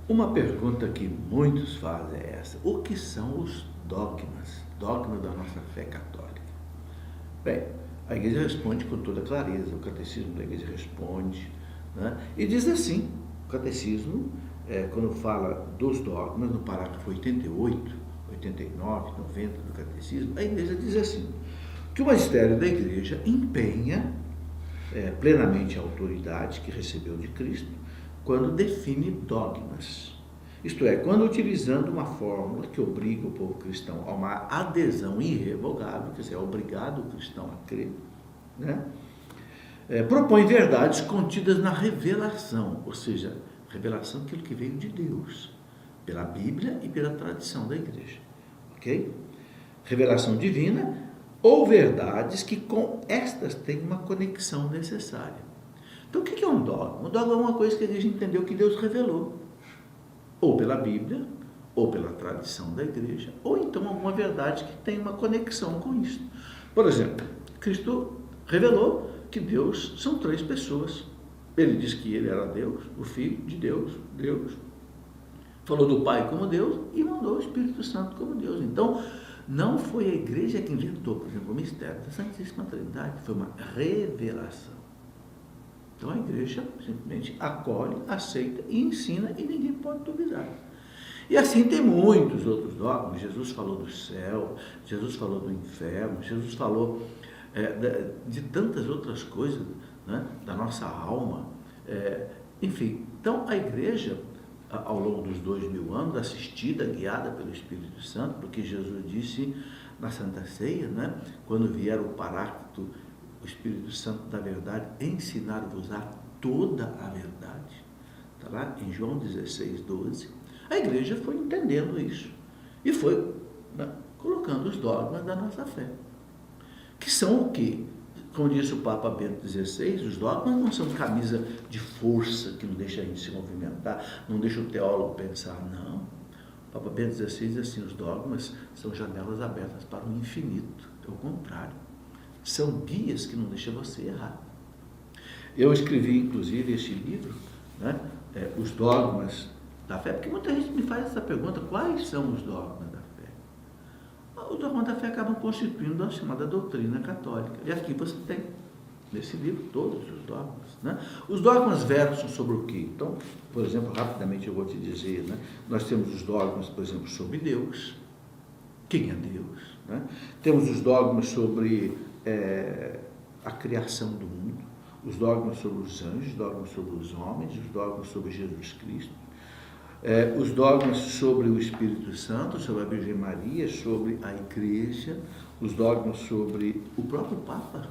Uma pergunta que muitos fazem é essa: o que são os dogmas? Dogma da nossa fé católica. Bem, a igreja responde com toda clareza, o catecismo da igreja responde, né? E diz assim, o catecismo, quando fala dos dogmas, no parágrafo 88, 89, 90 do catecismo, a igreja diz assim, que o magistério da igreja empenha plenamente a autoridade que recebeu de Cristo quando define dogmas. Isto é, quando utilizando uma fórmula que obriga o povo cristão a uma adesão irrevogável, quer dizer, é obrigado o cristão a crer, né? Propõe verdades contidas na revelação, ou seja, revelação daquilo que veio de Deus, pela Bíblia e pela tradição da igreja, ok? Revelação divina ou verdades que com estas têm uma conexão necessária. Então, o que é um dogma? Um dogma é uma coisa que a igreja entendeu que Deus revelou, ou pela Bíblia, ou pela tradição da igreja, ou então alguma verdade que tem uma conexão com isso. Por exemplo, Cristo revelou que Deus são três pessoas. Ele disse que ele era Deus, o Filho de Deus, Deus. Falou do Pai como Deus e mandou o Espírito Santo como Deus. Então, não foi a igreja que inventou, por exemplo, o mistério da Santíssima Trindade, foi uma revelação. Então a igreja simplesmente acolhe, aceita e ensina e ninguém pode duvidar. E assim tem muitos outros dogmas. Jesus falou do céu, Jesus falou do inferno, Jesus falou de tantas outras coisas, né, da nossa alma. Enfim, então a igreja, ao longo dos 2000 anos, assistida, guiada pelo Espírito Santo, porque Jesus disse na Santa Ceia, né, quando vier o Paráclito, o Espírito Santo da verdade, ensinar-vos-á toda a verdade. Está lá em João 16, 12. A igreja foi entendendo isso e foi, né, colocando os dogmas da nossa fé. Que são o quê? Como disse o Papa Bento XVI, os dogmas não são camisa de força que não deixa a gente se movimentar, não deixa o teólogo pensar, não. O Papa Bento XVI diz assim, os dogmas são janelas abertas para o infinito, é o contrário. São guias que não deixam você errar. Eu escrevi, inclusive, este livro, né, Os Dogmas da Fé, porque muita gente me faz essa pergunta, quais são os dogmas da fé? Os dogmas da fé acabam constituindo a chamada doutrina católica. E aqui você tem, nesse livro, todos os dogmas, né? Os dogmas versam sobre o quê? Então, por exemplo, rapidamente eu vou te dizer, né? Nós temos os dogmas, por exemplo, sobre Deus. Quem é Deus? Né? Temos os dogmas sobre a criação do mundo, os dogmas sobre os anjos, os dogmas sobre os homens, os dogmas sobre Jesus Cristo, os dogmas sobre o Espírito Santo, sobre a Virgem Maria, sobre a Igreja, os dogmas sobre o próprio Papa,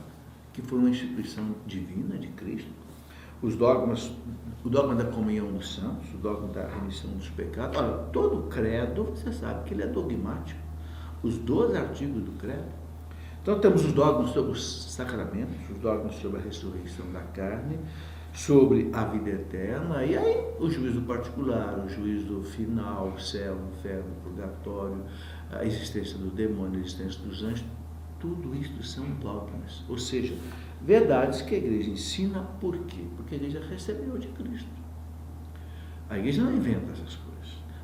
que foi uma instituição divina de Cristo, os dogmas, o dogma da comunhão dos santos, o dogma da remissão dos pecados. Olha, todo credo, você sabe que ele é dogmático, os 12 artigos do credo. Então temos os dogmas sobre os sacramentos, os dogmas sobre a ressurreição da carne, sobre a vida eterna, e aí o juízo particular, o juízo final, o céu, o inferno, o purgatório, a existência do demônio, a existência dos anjos, tudo isso são dogmas, ou seja, verdades que a igreja ensina. Por quê? Porque a igreja recebeu de Cristo. A igreja não inventa essas coisas.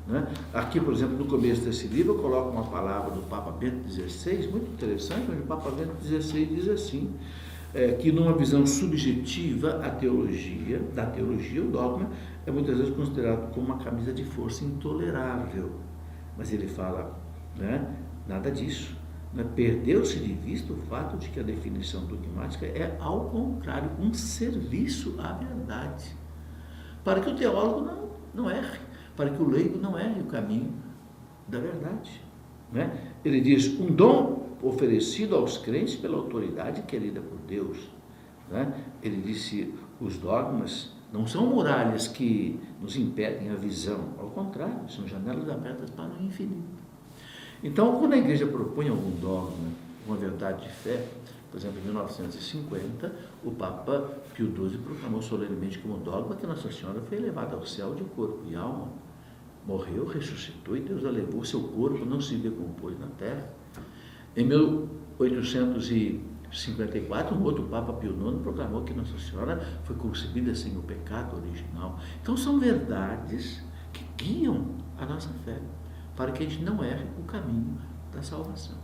Né? Aqui, por exemplo, no começo desse livro, eu coloco uma palavra do Papa Bento XVI, muito interessante, onde o Papa Bento XVI diz assim, que numa visão subjetiva da teologia, o dogma é muitas vezes considerado como uma camisa de força intolerável. Mas ele fala, né, nada disso. Né? Perdeu-se de vista o fato de que a definição dogmática é, ao contrário, um serviço à verdade, para que o teólogo não erre, para que o leigo não erre o caminho da verdade. Né? Ele diz, um dom oferecido aos crentes pela autoridade querida por Deus. Né? Ele disse, os dogmas não são muralhas que nos impedem a visão, ao contrário, são janelas abertas para o infinito. Então, quando a igreja propõe algum dogma, uma verdade de fé, por exemplo, em 1950, o Papa Pio XII proclamou solenemente como dogma que Nossa Senhora foi elevada ao céu de corpo e alma, morreu, ressuscitou e Deus a levou, seu corpo não se decompôs na terra. Em 1854, um outro Papa Pio IX proclamou que Nossa Senhora foi concebida sem o pecado original. Então são verdades que a nossa fé, para que a gente não erre o caminho da salvação.